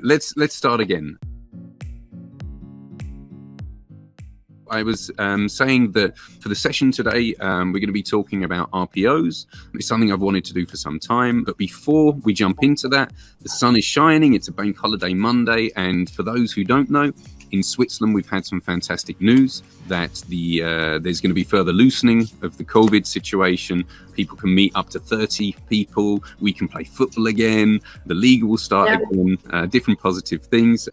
Let's start again. I was saying that for the session today, we're going to be talking about RPOs. It's something I've wanted to do for some time. But before we jump into that, the sun is shining. It's a bank holiday Monday. And for those who don't know, in Switzerland, we've had some fantastic news that there's going to be further loosening of the COVID situation. People can meet up to 30 people. We can play football again. The league will start again. Different positive things.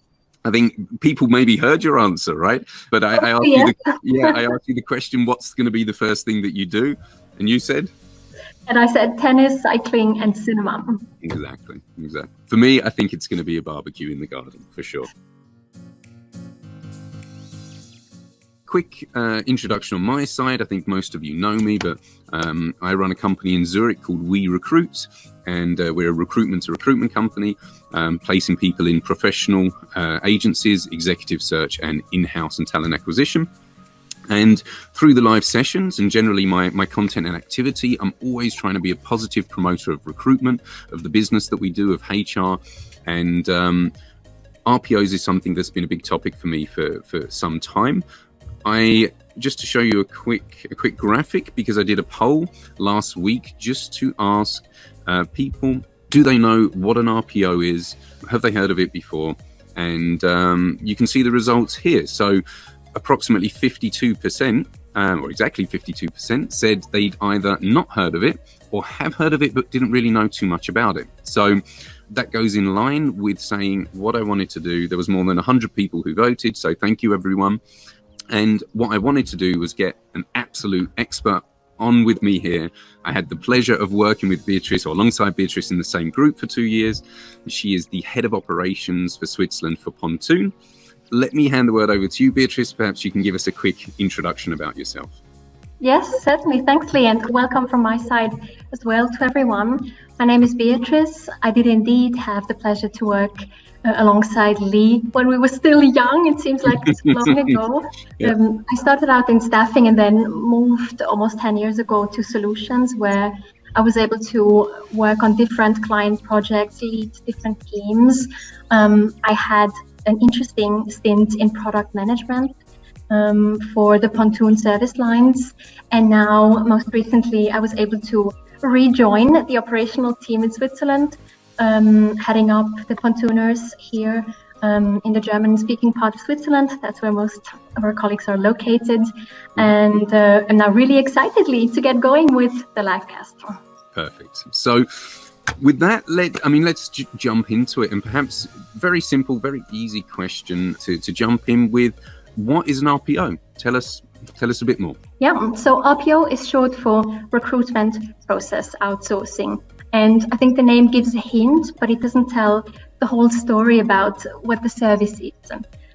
I think people maybe heard your answer, right? But I asked you the question, what's going to be the first thing that you do? And you said? And I said tennis, cycling, and cinema. Exactly. For me, I think it's going to be a barbecue in the garden, for sure. Quick introduction on my side. I think most of you know me, but I run a company in Zurich called We Recruit, and we're a recruitment company, placing people in professional agencies, executive search, and in-house and talent acquisition. And through the live sessions and generally my content and activity, I'm always trying to be a positive promoter of recruitment, of the business that we do, of HR, and RPOs is something that's been a big topic for me for some time. Just to show you a quick graphic, because I did a poll last week just to ask people, do they know what an RPO is? Have they heard of it before? And you can see the results here. So approximately 52%, or exactly 52%, said they'd either not heard of it or have heard of it but didn't really know too much about it. So that goes in line with saying what I wanted to do. There was more than 100 people who voted, so thank you everyone. And what I wanted to do was get an absolute expert on with me here. I had the pleasure of working with Beatrice, or alongside Beatrice, in the same group for 2 years. She is the head of operations for Switzerland for Pontoon. Let me hand the word over to you, Beatrice. Perhaps you can give us a quick introduction about yourself. Yes, certainly. Thanks, Lee, and welcome from my side as well to everyone. My name is Beatrice. I did indeed have the pleasure to work alongside Lee when we were still young. It seems like it's long ago. I started out in staffing and then moved almost 10 years ago to solutions, where I was able to work on different client projects, lead different teams. I had an interesting stint in product management for the Pontoon service lines. And now, most recently, I was able to rejoin the operational team in Switzerland, heading up the Pontooners here in the German-speaking part of Switzerland. That's where most of our colleagues are located. And I'm now really excitedly to get going with the live cast. Perfect. So with that, let's jump into it. And perhaps very simple, very easy question to jump in with. What is an RPO? Tell us a bit more. Yeah, so RPO is short for Recruitment Process Outsourcing. And I think the name gives a hint, but it doesn't tell the whole story about what the service is.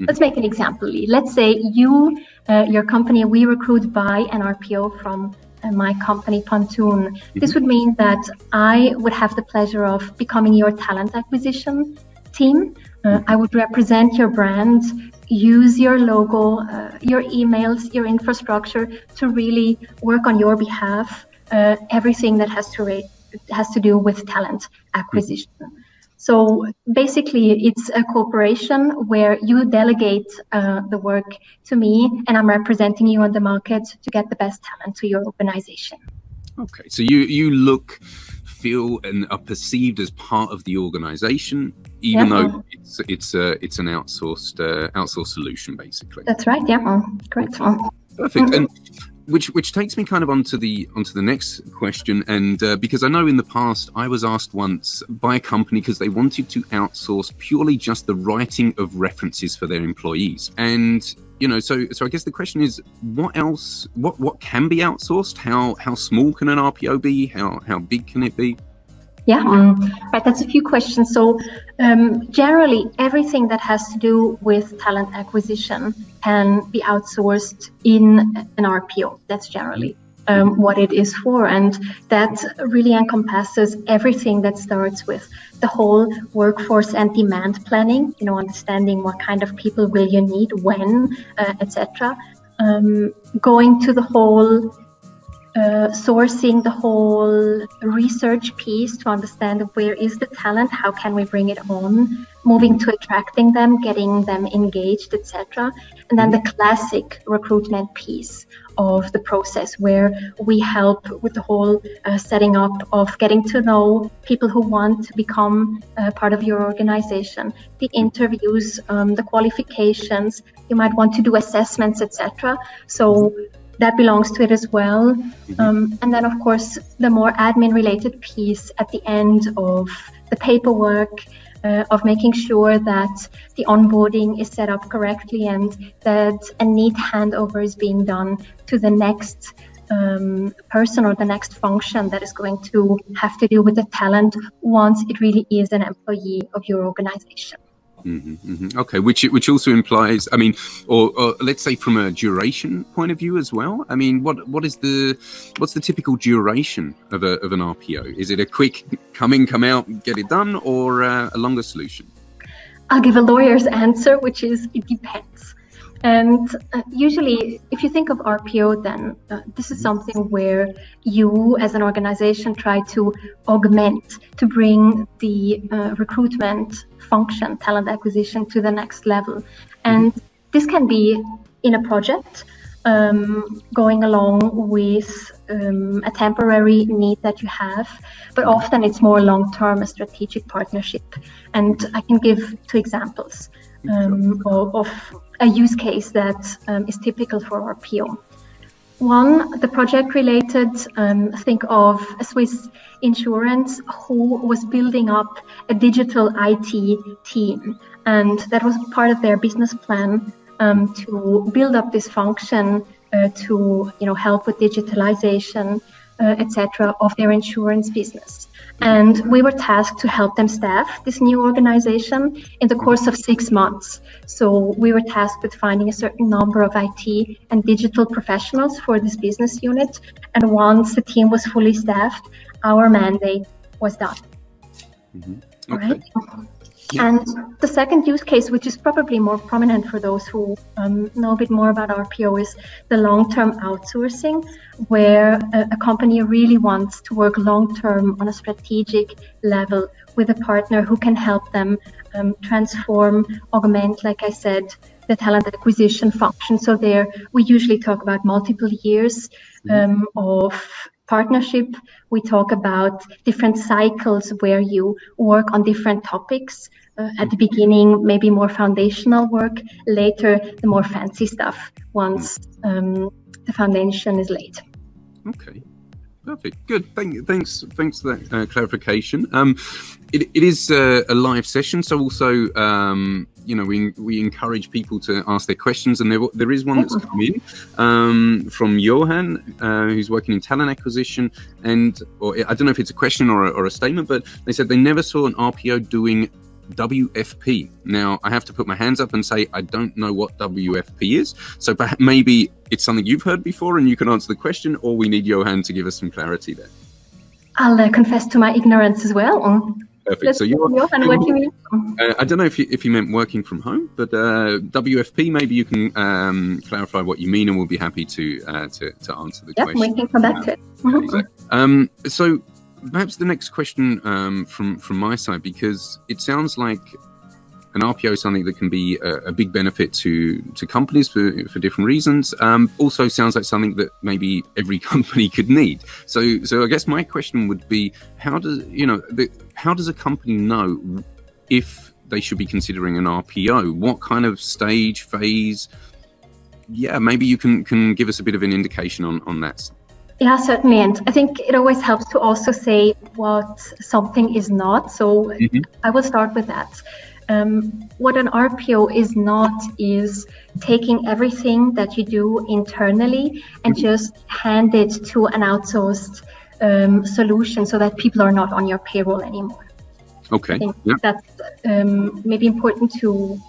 Let's make an example, Lee. Let's say your company, We Recruit, buy an RPO from my company, Pontoon. This would mean that I would have the pleasure of becoming your talent acquisition team. I would represent your brand, use your logo, your emails, your infrastructure to really work on your behalf, everything that has to do with talent acquisition. So basically, it's a cooperation where you delegate the work to me, and I'm representing you on the market to get the best talent to your organization. Okay, so you look, feel, and are perceived as part of the organization, even though it's an outsourced solution, basically. That's right. Yeah, correct. Perfect. And which takes me kind of onto the next question, and because I know in the past I was asked once by a company because they wanted to outsource purely just the writing of references for their employees, and so I guess the question is, what else? What can be outsourced? How small can an RPO be? How big can it be? Yeah, right. That's a few questions. So generally, everything that has to do with talent acquisition can be outsourced in an RPO. That's generally what it is for. And that really encompasses everything that starts with the whole workforce and demand planning, understanding what kind of people will you need, when, etc. Going to the whole sourcing the whole research piece to understand where is the talent, how can we bring it on, moving to attracting them, getting them engaged, etc. And then the classic recruitment piece of the process, where we help with the whole setting up of getting to know people who want to become part of your organization, the interviews, the qualifications. You might want to do assessments, etc. So that belongs to it as well. And then, of course, the more admin-related piece at the end of the paperwork, of making sure that the onboarding is set up correctly and that a neat handover is being done to the next person or the next function that is going to have to deal with the talent once it really is an employee of your organization. Okay, which also implies, I mean, or let's say from a duration point of view as well. I mean, what's the typical duration of an RPO? Is it a quick come in, come out, get it done, or a longer solution? I'll give a lawyer's answer, which is it depends. And usually, if you think of RPO, then this is something where you, as an organization, try to augment, to bring the recruitment function, talent acquisition, to the next level. And this can be in a project, going along with a temporary need that you have, but often it's more long-term, a strategic partnership. And I can give two examples of a use case that is typical for RPO. One, the project related, think of a Swiss insurance who was building up a digital IT team. And that was part of their business plan to build up this function to help with digitalization, etc. of their insurance business. And we were tasked to help them staff this new organization in the course of 6 months. So we were tasked with finding a certain number of IT and digital professionals for this business unit. And once the team was fully staffed, our mandate was done. Okay. Right? And the second use case, which is probably more prominent for those who know a bit more about RPO, is the long-term outsourcing, where a company really wants to work long-term on a strategic level with a partner who can help them transform, augment, like I said, the talent acquisition function. So there, we usually talk about multiple years of partnership. We talk about different cycles where you work on different topics. At the beginning, maybe more foundational work. Later, the more fancy stuff once the foundation is laid. Okay. Perfect. Good. Thanks for that clarification. It is a live session, so also we encourage people to ask their questions, and there is one that's come in from Johan, who's working in talent acquisition, or I don't know if it's a question or a statement, but they said they never saw an RPO doing WFP. Now, I have to put my hands up and say I don't know what WFP is. So perhaps maybe it's something you've heard before and you can answer the question, or we need Johan to give us some clarity there. I'll confess to my ignorance as well. Perfect. So Johan, what do you mean? I don't know if you meant working from home, but WFP, maybe you can clarify what you mean, and we'll be happy to answer the question. We can come back to it. So perhaps the next question from my side, because it sounds like an RPO is something that can be a big benefit to companies for different reasons. Also sounds like something that maybe every company could need. So I guess my question would be, how does a company know if they should be considering an RPO? What kind of stage, phase? Yeah, maybe you can give us a bit of an indication on that. Yeah, certainly. And I think it always helps to also say what something is not. So I will start with that. What an RPO is not is taking everything that you do internally and just hand it to an outsourced solution so that people are not on your payroll anymore. Okay. I think that's maybe important to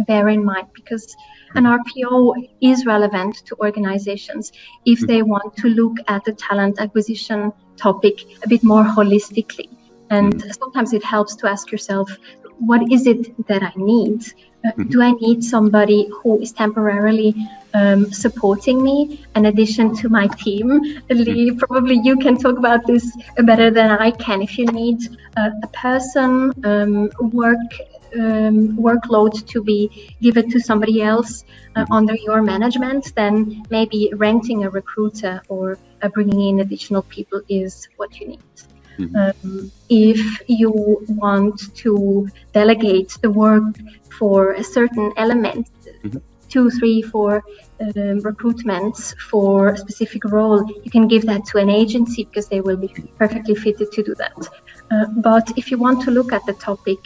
bear in mind, because an RPO is relevant to organizations if they want to look at the talent acquisition topic a bit more holistically. And sometimes it helps to ask yourself, what is it that I need? Do I need somebody who is temporarily supporting me, in addition to my team. Lee, probably you can talk about this better than I can. If you need a person, workload to be given to somebody else under your management, then maybe renting a recruiter or bringing in additional people is what you need. If you want to delegate the work for a certain element, 2, 3, 4 recruitments for a specific role, you can give that to an agency because they will be perfectly fitted to do that. But if you want to look at the topic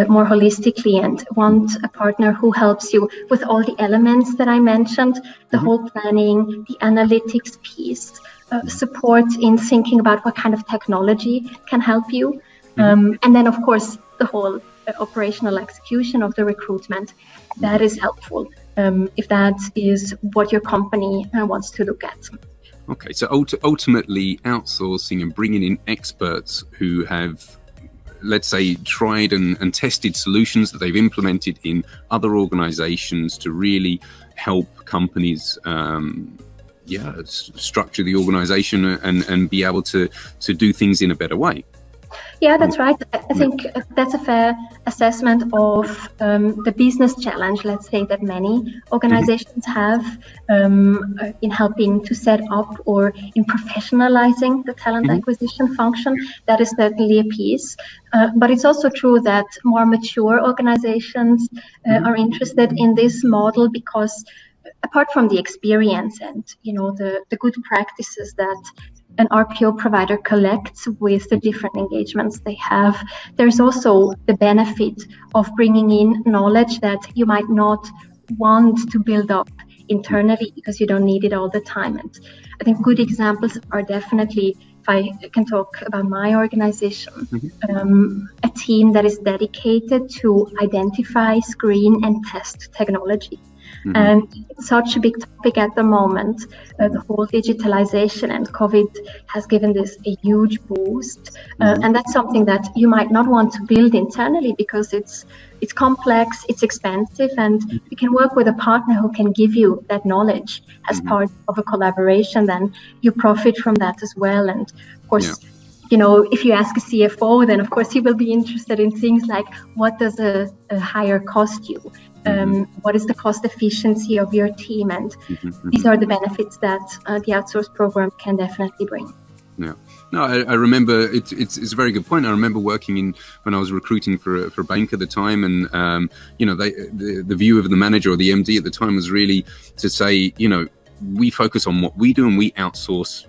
more holistically and want a partner who helps you with all the elements that I mentioned, the whole planning, the analytics piece, support in thinking about what kind of technology can help you, and then of course the whole operational execution of the recruitment, that is helpful if that is what your company wants to look at. Okay, so ultimately outsourcing and bringing in experts who have, let's say, tried and tested solutions that they've implemented in other organizations to really help companies structure the organization and be able to do things in a better way. Yeah, that's right. I think that's a fair assessment of the business challenge, let's say, that many organizations have in helping to set up or in professionalizing the talent acquisition function. That is certainly a piece. But it's also true that more mature organizations are interested in this model because apart from the experience and, the good practices that an RPO provider collects with the different engagements they have, there's also the benefit of bringing in knowledge that you might not want to build up internally because you don't need it all the time. And I think good examples are definitely, if I can talk about my organization, a team that is dedicated to identify, screen, and test technology. And it's such a big topic at the moment. The whole digitalization and COVID has given this a huge boost. And that's something that you might not want to build internally because it's complex, it's expensive, and you can work with a partner who can give you that knowledge as part of a collaboration. Then you profit from that as well. And of course, if you ask a CFO, then of course he will be interested in things like what does a hire cost you? What is the cost efficiency of your team? And these are the benefits that the outsource program can definitely bring. Yeah. No, I remember it's a very good point. I remember working when I was recruiting for a bank at the time, and the view of the manager or the MD at the time was really to say, we focus on what we do and we outsource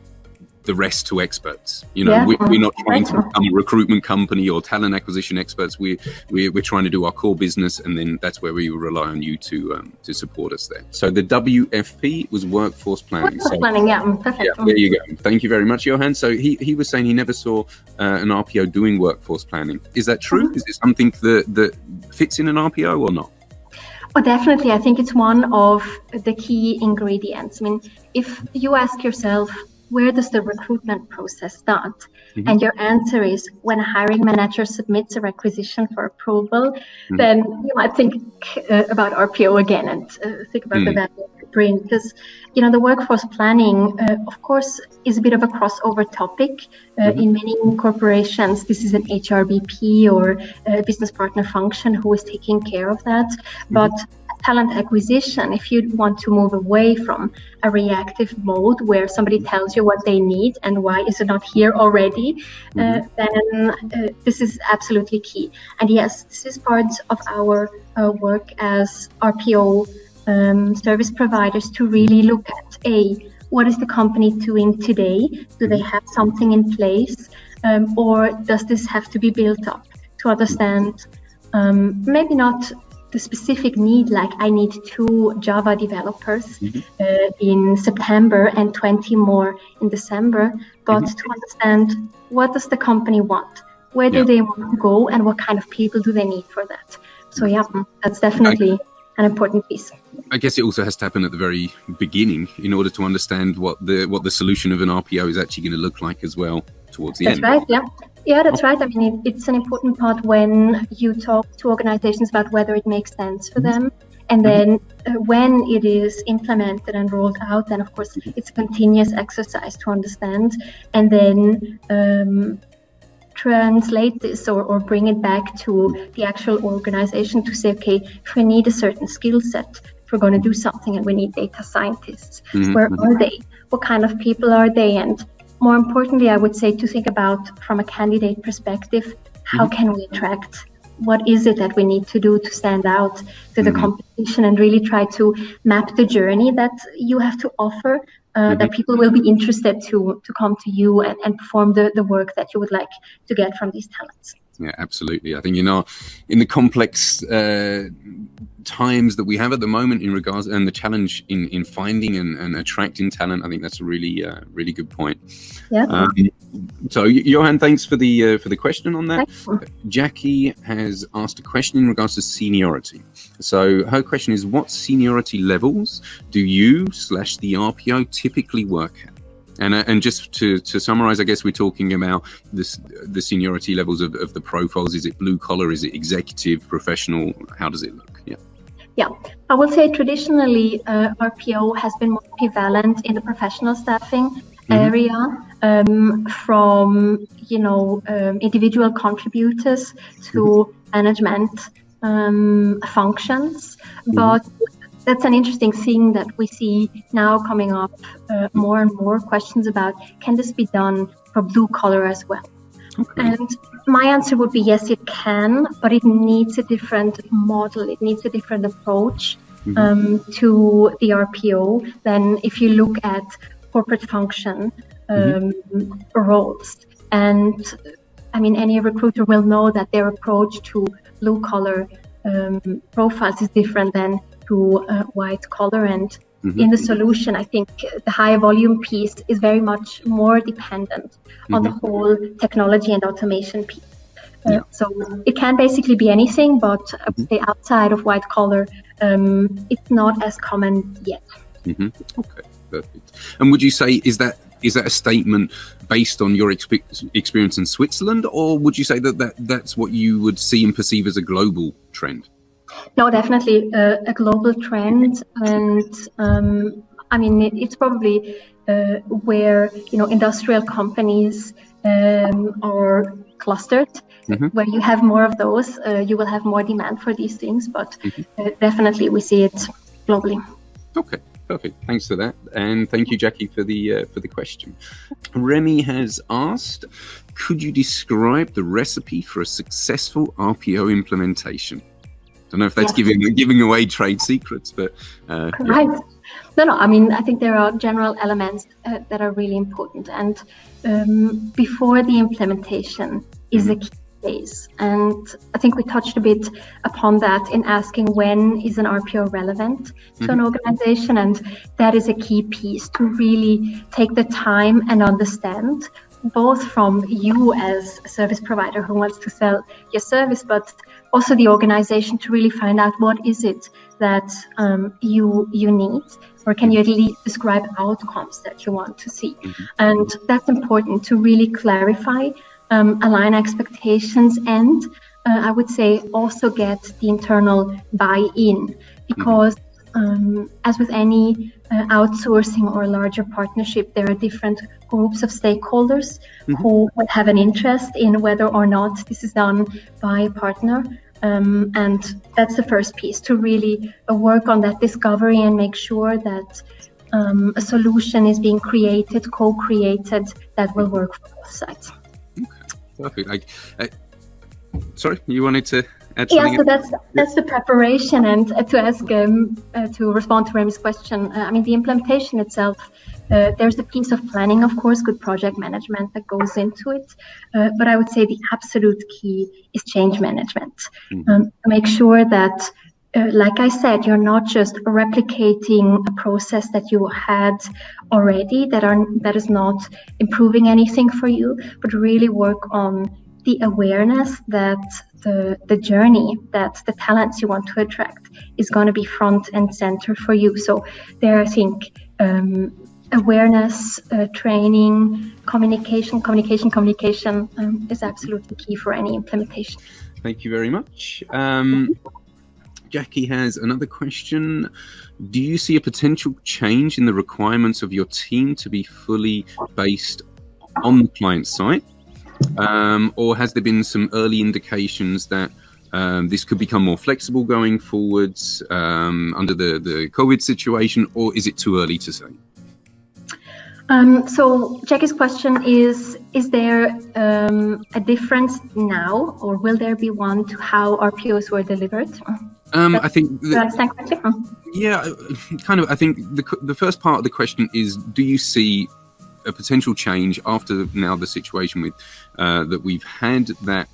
the rest to experts. We're not trying to become a recruitment company or talent acquisition experts. We're trying to do our core business, and then that's where we rely on you to support us there. So the WFP was workforce planning. Planning, perfect. Yeah, there you go. Thank you very much, Johan. So he was saying he never saw an RPO doing workforce planning. Is that true? Is it something that fits in an RPO or not? Oh, definitely. I think it's one of the key ingredients. I mean, if you ask yourself, where does the recruitment process start? And your answer is when a hiring manager submits a requisition for approval, then you might think about RPO again and think about the value it brings. Because, the workforce planning, of course, is a bit of a crossover topic. In many corporations, this is an HRBP or a business partner function who is taking care of that. But talent acquisition, if you want to move away from a reactive mode where somebody tells you what they need and why is it not here already, then this is absolutely key. And yes, this is part of our work as RPO service providers to really look at what is the company doing today? Do they have something in place? Or does this have to be built up to understand maybe not the specific need, like I need 2 Java developers in September and 20 more in December, but to understand what does the company want? Where do they want to go, and what kind of people do they need for that? So that's definitely an important piece. I guess it also has to happen at the very beginning in order to understand what the solution of an RPO is actually going to look like as well towards the end. That's right, Yeah, that's right. I mean, it's an important part when you talk to organizations about whether it makes sense for them And then when it is implemented and rolled out, then of course it's a continuous exercise to understand and then translate this or bring it back to the actual organization to say, okay, if we need a certain skill set, if we're going to do something and we need data scientists, where are they? What kind of people are they? And more importantly, I would say to think about from a candidate perspective, how can we attract? What is it that we need to do to stand out to the competition and really try to map the journey that you have to offer, that people will be interested to come to you and perform the work that you would like to get from these talents. Yeah, absolutely. I think in the complex times that we have at the moment in regards and the challenge in finding and attracting talent, I think that's a really good point. Yeah. So Johan, thanks for the question on that. Jackie has asked a question in regards to seniority. So her question is, what seniority levels do you / the RPO typically work at? And just to summarize, I guess we're talking about the seniority levels of the profiles. Is it blue collar? Is it executive, professional? How does it look? Yeah, I would say traditionally RPO has been more prevalent in the professional staffing area, from individual contributors to management functions, but that's an interesting thing that we see now coming up more and more questions about, can this be done for blue collar as well? Okay. And my answer would be yes, it can, but it needs a different model. It needs a different approach to the RPO than if you look at corporate function roles. And I mean, any recruiter will know that their approach to blue collar profiles is different than to white collar. And in the solution, I think the high volume piece is very much more dependent on the whole technology and automation piece. So it can basically be anything, but I would say outside of white collar, it's not as common yet. Okay, perfect. And would you say, is that a statement based on your experience in Switzerland, or would you say that's what you would see and perceive as a global trend? No, definitely a global trend, and I mean it's probably where industrial companies are clustered. Where you have more of those, you will have more demand for these things. But definitely, we see it globally. Okay, perfect. Thanks for that, and thank you, Jackie, for the question. Remy has asked, could you describe the recipe for a successful RPO implementation? I don't know if that's giving away trade secrets, but right. No. I mean, I think there are general elements that are really important, and before the implementation is a key phase. And I think we touched a bit upon that in asking when is an RPO relevant to an organization, and that is a key piece to really take the time and understand, both from you as a service provider who wants to sell your service, but also the organization to really find out what is it that you need, or can you at least describe outcomes that you want to see. And that's important to really clarify, align expectations, and I would say also get the internal buy-in, because as with any outsourcing or larger partnership, there are different groups of stakeholders who would have an interest in whether or not this is done by a partner. And that's the first piece, to really work on that discovery and make sure that a solution is being created, co-created, that will work for both sides. Okay, perfect. Sorry, you wanted to add something? Yeah, so that's the preparation, and to ask to respond to Remy's question. I mean, the implementation itself, there's a piece of planning, of course, good project management that goes into it. But I would say the absolute key is change management. Make sure that, like I said, you're not just replicating a process that you had already that is not improving anything for you, but really work on the awareness that the journey, that the talents you want to attract is going to be front and center for you. So there, I think, awareness, training, communication is absolutely key for any implementation. Thank you very much. Jackie has another question. Do you see a potential change in the requirements of your team to be fully based on the client site? Or has there been some early indications that this could become more flexible going forwards under the COVID situation, or is it too early to say? So Jackie's question is there a difference now, or will there be one to how RPOs were delivered? I think... Do you understand correctly? Yeah, kind of. I think the first part of the question is, do you see a potential change after now the situation with that we've had, that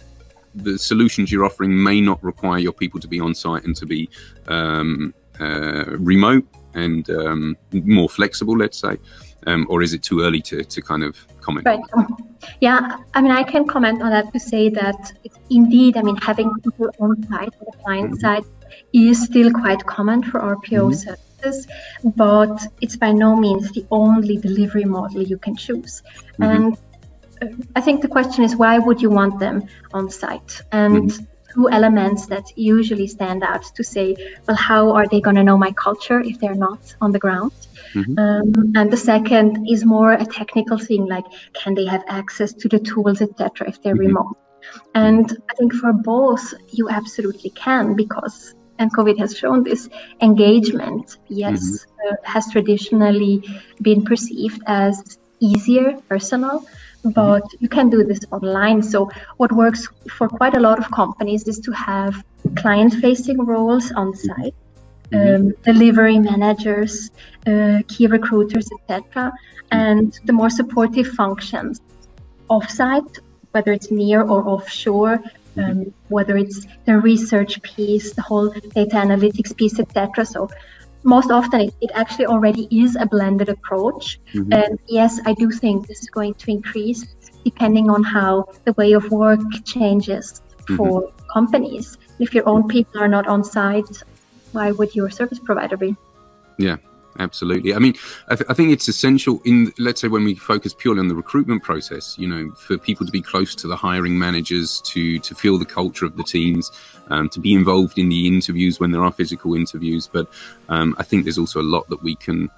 the solutions you're offering may not require your people to be on site and to be remote and more flexible, let's say? Or is it too early to kind of comment? Right. Yeah, I mean, I can comment on that to say that it's indeed, I mean, having people on site, on the client side, is still quite common for RPO services, but it's by no means the only delivery model you can choose. And I think the question is, why would you want them on site? And two elements that usually stand out to say, well, how are they going to know my culture if they're not on the ground? And the second is more a technical thing, like can they have access to the tools, etc., if they're remote? And I think for both, you absolutely can, because, and COVID has shown this, engagement, yes, has traditionally been perceived as easier, personal, but you can do this online. So what works for quite a lot of companies is to have client-facing roles on site, delivery managers, key recruiters, etc., and the more supportive functions off-site, whether it's near or offshore, whether it's the research piece, the whole data analytics piece, etc. So most often it actually already is a blended approach. And yes, I do think this is going to increase depending on how the way of work changes for companies. If your own people are not on site, why would your service provider be? Yeah, absolutely. I mean, I think it's essential in, let's say, when we focus purely on the recruitment process, you know, for people to be close to the hiring managers, to feel the culture of the teams, to be involved in the interviews when there are physical interviews. But I think there's also a lot that we can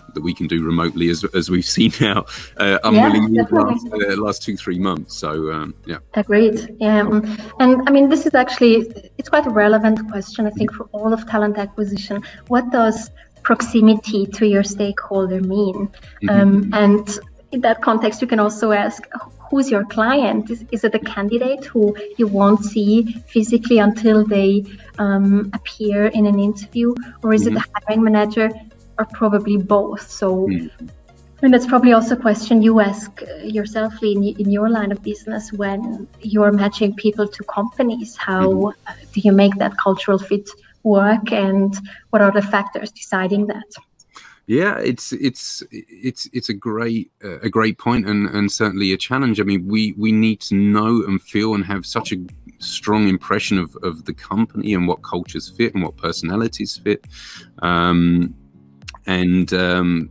do remotely, as we've seen now, unwillingly the last 2-3 months. So yeah. Agreed. Yeah. And I mean, this is actually, it's quite a relevant question, I think, for all of talent acquisition. What does proximity to your stakeholder mean? And in that context, you can also ask, who's your client? Is it a candidate who you won't see physically until they appear in an interview? Or is it the hiring manager, or probably both? So I mean, that's probably also a question you ask yourself, Lee, in your line of business when you're matching people to companies. How do you make that cultural fit work, and what are the factors deciding that? Yeah, it's a great point, and certainly a challenge. I mean, we need to know and feel and have such a strong impression of the company and what cultures fit and what personalities fit. And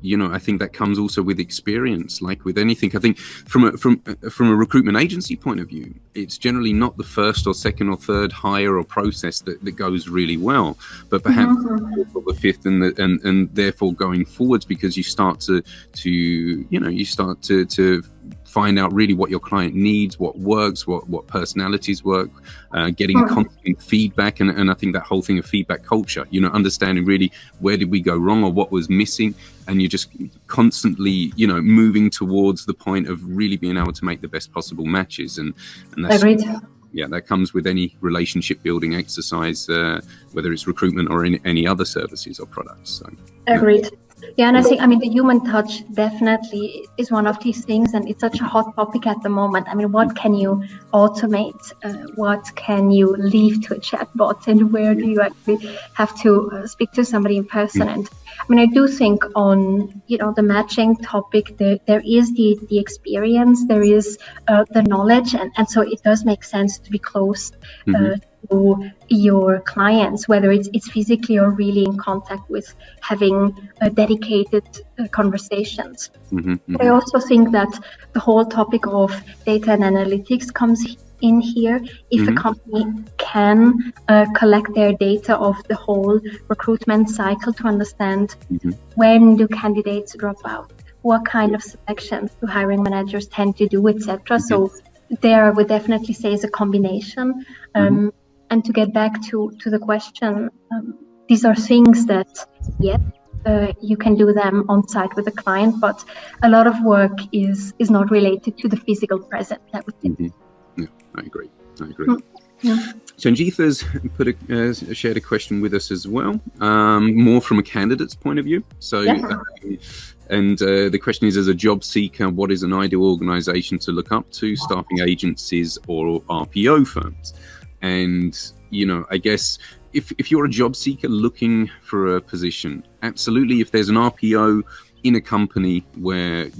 you know, I think that comes also with experience, like with anything. I think from a recruitment agency point of view, it's generally not the first or second or third hire or process that goes really well, but perhaps the fifth and therefore going forwards, because you start to find out really what your client needs, what works, what personalities work, getting constant feedback, and I think that whole thing of feedback culture, you know, understanding really where did we go wrong or what was missing, and you're just constantly, you know, moving towards the point of really being able to make the best possible matches, and that's, agreed. Yeah, that comes with any relationship building exercise, whether it's recruitment or any other services or products. So, agreed. Yeah, and I think, I mean, the human touch definitely is one of these things, and it's such a hot topic at the moment. I mean, what can you automate? What can you leave to a chatbot? And where do you actually have to speak to somebody in person? And I mean, I do think on, you know, the matching topic, there is the experience, there is the knowledge, and so it does make sense to be close to your clients, whether it's physically or really in contact with having dedicated conversations. But I also think that the whole topic of data and analytics comes in here. If a company can collect their data of the whole recruitment cycle to understand when do candidates drop out, what kind of selections do hiring managers tend to do, etc. So there I would definitely say is a combination. And to get back to the question, these are things that, yes, you can do them on site with a client, but a lot of work is not related to the physical presence, I would say. Yeah, I agree. Sangeetha's shared a question with us as well, more from a candidate's point of view. So, the question is, as a job seeker, what is an ideal organisation to look up to, staffing agencies or RPO firms? And, I guess if you're a job seeker looking for a position, absolutely, if there's an RPO in a company where,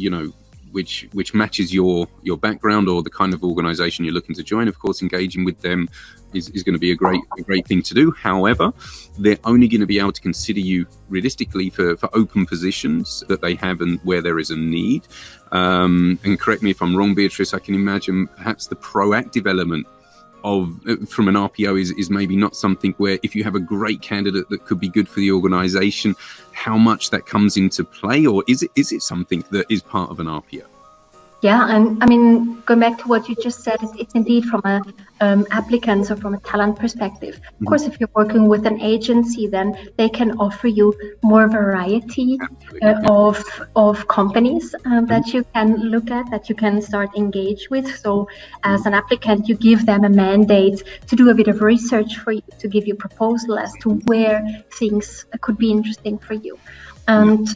which matches your background or the kind of organisation you're looking to join, of course, engaging with them is going to be a great thing to do. However, they're only going to be able to consider you realistically for open positions that they have and where there is a need. And correct me if I'm wrong, Beatrice, I can imagine perhaps the proactive element from an RPO is maybe not something where, if you have a great candidate that could be good for the organisation, how much that comes into play, or is it something that is part of an RPO? Yeah, and I mean, going back to what you just said, it's indeed from a applicant or from a talent perspective. Of course, if you're working with an agency, then they can offer you more variety of companies that you can look at, that you can start engage with. So as an applicant, you give them a mandate to do a bit of research for you, to give you a proposal as to where things could be interesting for you. And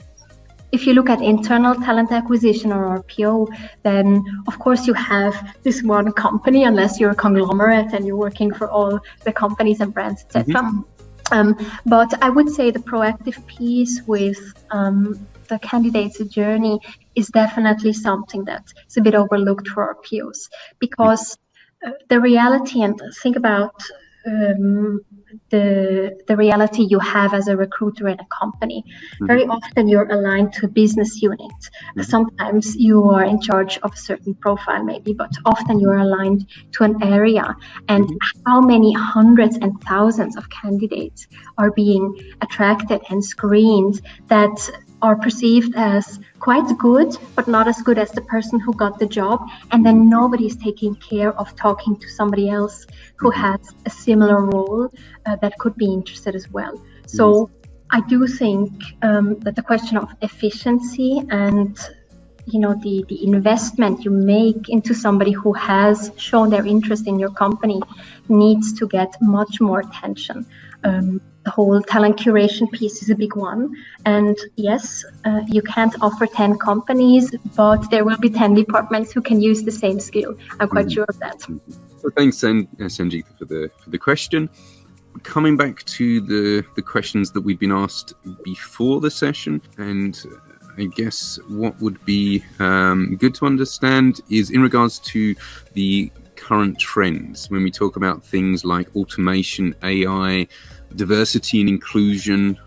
if you look at internal talent acquisition or RPO, then of course you have this one company, unless you're a conglomerate and you're working for all the companies and brands, etc. But I would say the proactive piece with the candidate's journey is definitely something that's a bit overlooked for RPOs, because the reality, and think about the reality you have as a recruiter in a company. Very often you're aligned to a business unit. Sometimes you are in charge of a certain profile maybe, but often you're aligned to an area. And how many hundreds and thousands of candidates are being attracted and screened that are perceived as quite good, but not as good as the person who got the job. And then nobody's taking care of talking to somebody else who has a similar role that could be interested as well. So I do think that the question of efficiency and the investment you make into somebody who has shown their interest in your company needs to get much more attention. The whole talent curation piece is a big one. And yes, you can't offer 10 companies, but there will be 10 departments who can use the same skill. I'm quite sure of that. Well, thanks, Sangeetha, for the question. Coming back to the questions that we've been asked before the session, and I guess what would be good to understand is in regards to the current trends, when we talk about things like automation, AI, diversity and inclusion,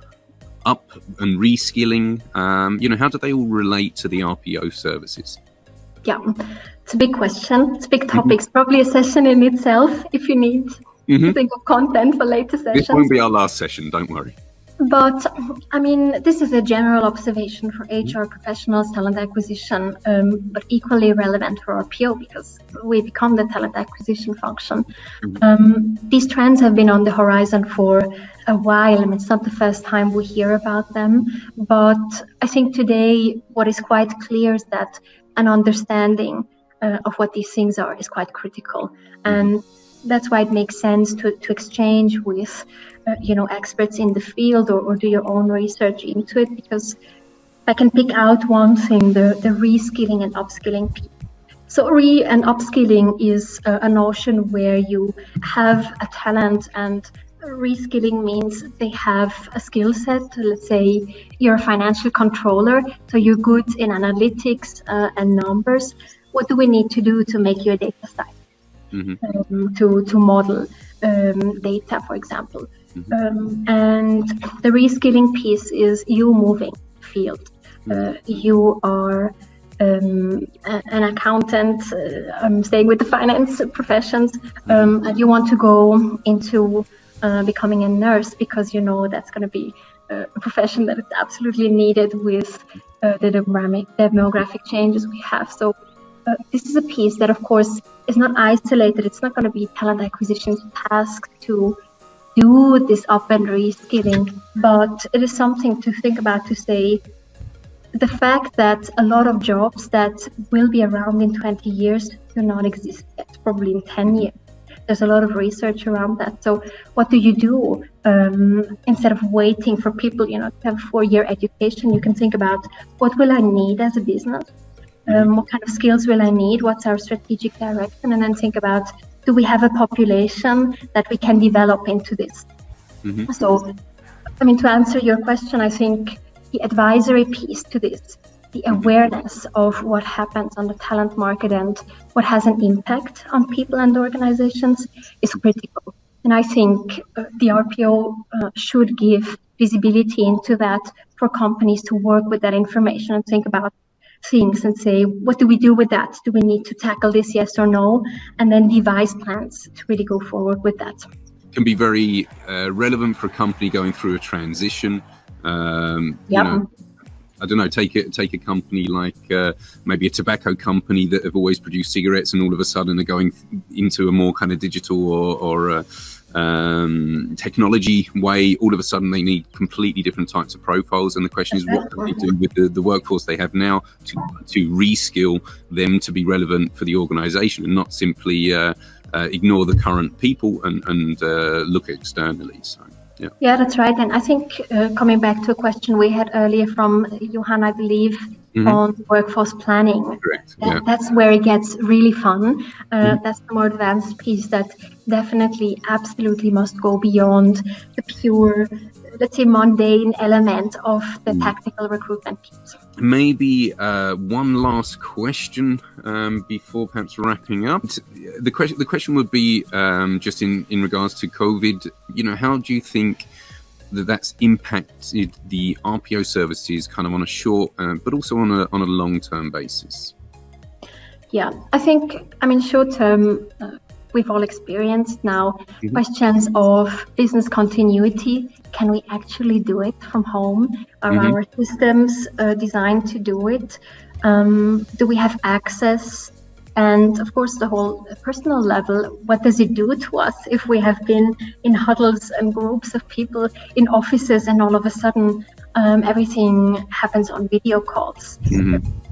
up and reskilling, how do they all relate to the RPO services? Yeah, it's a big question. It's a big topic. It's probably a session in itself if you need to think of content for later sessions. This won't be our last session, don't worry. But I mean, this is a general observation for HR professionals, talent acquisition, but equally relevant for RPO because we become the talent acquisition function. These trends have been on the horizon for a while. I mean, it's not the first time we hear about them, but I think today what is quite clear is that an understanding of what these things are is quite critical. And that's why it makes sense to exchange with experts in the field or do your own research into it, because I can pick out one thing, the reskilling and upskilling piece. So and upskilling is a notion where you have a talent, and reskilling means they have a skill set. Let's say you're a financial controller, so you're good in analytics and numbers. What do we need to do to make you a data scientist? To model data, for example. And the reskilling piece is you moving field. You are an accountant, I'm staying with the finance professions, and you want to go into becoming a nurse because you know that's going to be a profession that is absolutely needed with the demographic changes we have. So this is a piece that, of course, is not isolated. It's not going to be talent acquisition's task to do this up and reskilling, but it is something to think about, to say the fact that a lot of jobs that will be around in 20 years do not exist yet, probably in 10 years. There's a lot of research around that. So what do you do? Instead of waiting for people, to have a 4-year education, you can think about what will I need as a business? What kind of skills will I need? What's our strategic direction? And then think about, do we have a population that we can develop into this? So, to answer your question, I think the advisory piece to this, the awareness of what happens on the talent market and what has an impact on people and organizations is critical. And I think the RPO should give visibility into that for companies to work with that information and think about things and say, what do we do with that? Do we need to tackle this, yes or no? And then devise plans to really go forward with that. Can be very relevant for a company going through a transition. I don't know, take a company like maybe a tobacco company that have always produced cigarettes and all of a sudden are going into a more kind of digital or technology way. All of a sudden they need completely different types of profiles, and the question is, what can they do with the workforce they have now to reskill them to be relevant for the organization and not simply ignore the current people and look externally. So yeah, that's right. And I think coming back to a question we had earlier from Johan, I believe, on workforce planning. Correct. That's where it gets really fun. That's the more advanced piece that definitely absolutely must go beyond the pure, let's say, mundane element of the tactical recruitment piece. Maybe one last question before perhaps wrapping up. The question would be just in regards to COVID. How do you think that's impacted the RPO services, kind of on a short, but also on a long-term basis? Yeah, I think, short term, we've all experienced now questions of business continuity. Can we actually do it from home? Are our systems designed to do it? Do we have access? And of course, the whole personal level, what does it do to us if we have been in huddles and groups of people in offices and all of a sudden everything happens on video calls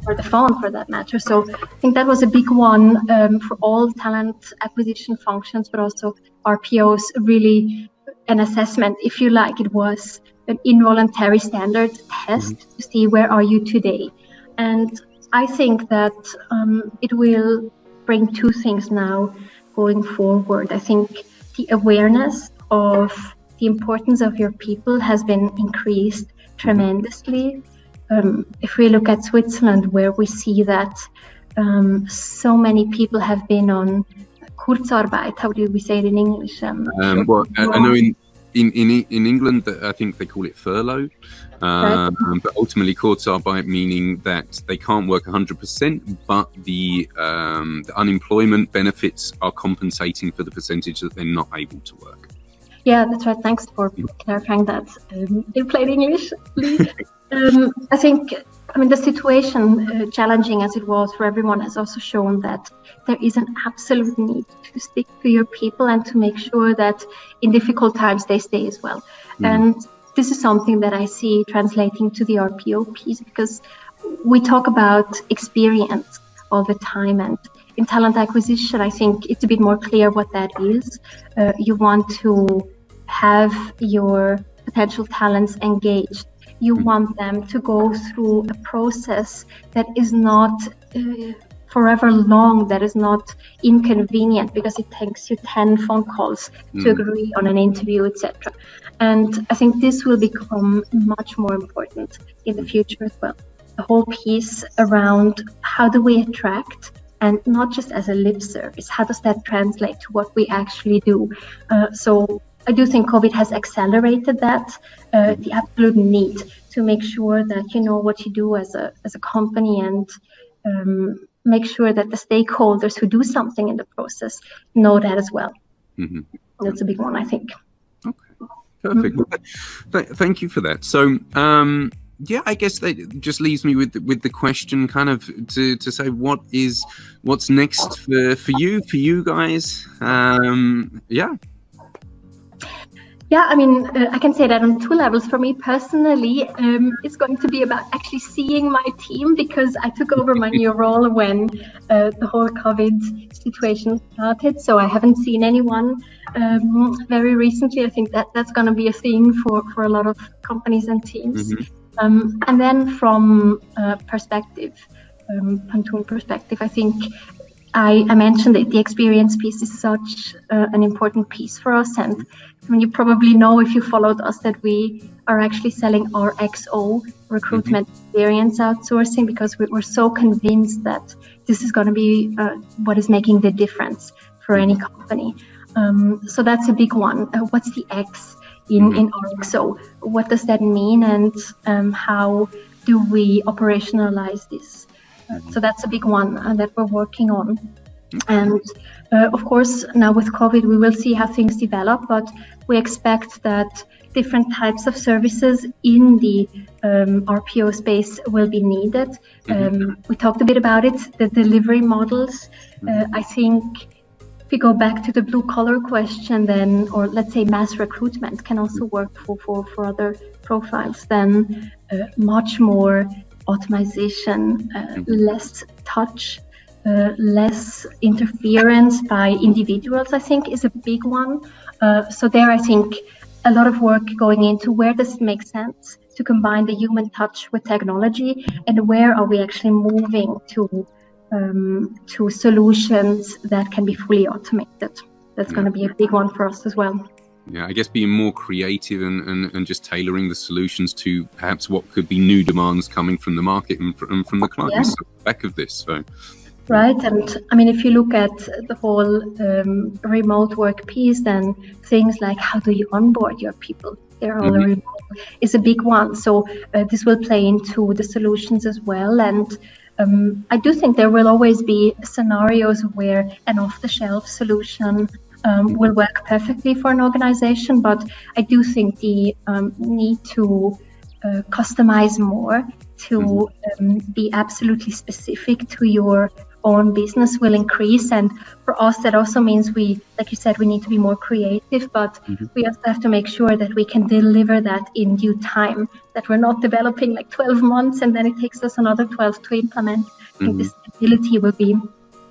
or the phone for that matter? So I think that was a big one for all talent acquisition functions, but also RPOs, really an assessment, if you like. It was an involuntary standard test to see where are you today. And I think that it will bring two things now going forward. I think the awareness of the importance of your people has been increased tremendously. If we look at Switzerland, where we see that so many people have been on Kurzarbeit, how do we say it in English? I know in England, I think they call it furlough. But ultimately, Kurzarbeit, meaning that they can't work 100%, but the unemployment benefits are compensating for the percentage that they're not able to work. Yeah, that's right. Thanks for clarifying that in plain English. I think, the situation, challenging as it was for everyone, has also shown that there is an absolute need to stick to your people and to make sure that in difficult times they stay as well. And this is something that I see translating to the RPO piece, because we talk about experience all the time, and in talent acquisition, I think it's a bit more clear what that is. You want to have your potential talents engaged. You want them to go through a process that is not forever long, that is not inconvenient, because it takes you 10 phone calls to agree on an interview, etc. And I think this will become much more important in the future as well. The whole piece around how do we attract, and not just as a lip service, how does that translate to what we actually do? So I do think COVID has accelerated that, the absolute need to make sure that you know what you do as a company, and make sure that the stakeholders who do something in the process know that as well. That's a big one, I think. Okay, perfect. Thank you for that. So, I guess that just leaves me with the question, kind of to say what's next for you guys. Yeah, I mean, I can say that on two levels. For me personally, it's going to be about actually seeing my team, because I took over my new role when the whole COVID situation started. So I haven't seen anyone very recently. I think that's going to be a thing for a lot of companies and teams. And then from Pontoon perspective, I think I mentioned that the experience piece is such an important piece for us. And I mean, you probably know, if you followed us, that we are actually selling our RXO, recruitment experience outsourcing, because we're so convinced that this is going to be what is making the difference for any company. So that's a big one. What's the X in RXO? What does that mean? And how do we operationalize this? So that's a big one that we're working on. And of course, now with COVID, we will see how things develop, but we expect that different types of services in the RPO space will be needed. We talked a bit about it, the delivery models. I think if we go back to the blue collar question, then, or let's say mass recruitment can also work for other profiles, then much more automation, less touch, less interference by individuals, I think, is a big one. So there, I think a lot of work going into where does it make sense to combine the human touch with technology, and where are we actually moving to solutions that can be fully automated. That's going to be a big one for us as well. Yeah, I guess being more creative and just tailoring the solutions to perhaps what could be new demands coming from the market and from the clients back of this. So. Right, and I mean, if you look at the whole remote work piece, then things like how do you onboard your people? They're all remote, is a big one. So this will play into the solutions as well. And I do think there will always be scenarios where an off-the-shelf solution will work perfectly for an organization, but I do think the need to customize more, to be absolutely specific to your own business will increase. And for us, that also means we, like you said, we need to be more creative, but we also have to make sure that we can deliver that in due time, that we're not developing like 12 months and then it takes us another 12 to implement. I think this agility will be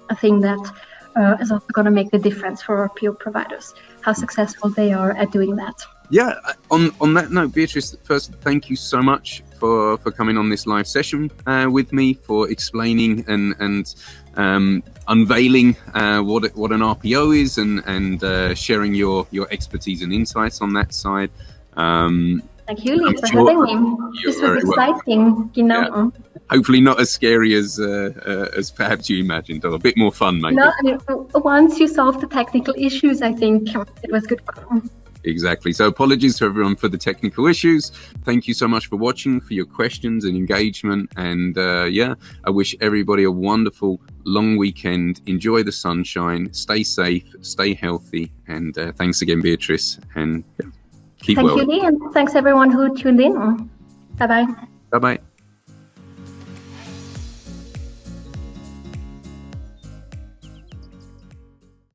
a thing that is also going to make the difference for RPO providers, how successful they are at doing that. Yeah, on that note, Beatrice, first, thank you so much for coming on this live session with me, for explaining and unveiling what an RPO is and sharing your expertise and insights on that side. Thank you, Lee, for having me. This was exciting, you know. Yeah. Hopefully not as scary as perhaps you imagined, or a bit more fun, maybe. No, I mean, once you solve the technical issues, I think it was good fun. Exactly. So apologies to everyone for the technical issues. Thank you so much for watching, for your questions and engagement. And I wish everybody a wonderful long weekend. Enjoy the sunshine. Stay safe. Stay healthy. And thanks again, Beatrice. And keep well. Thank you, Lee, and thanks everyone who tuned in. Bye-bye. Bye-bye.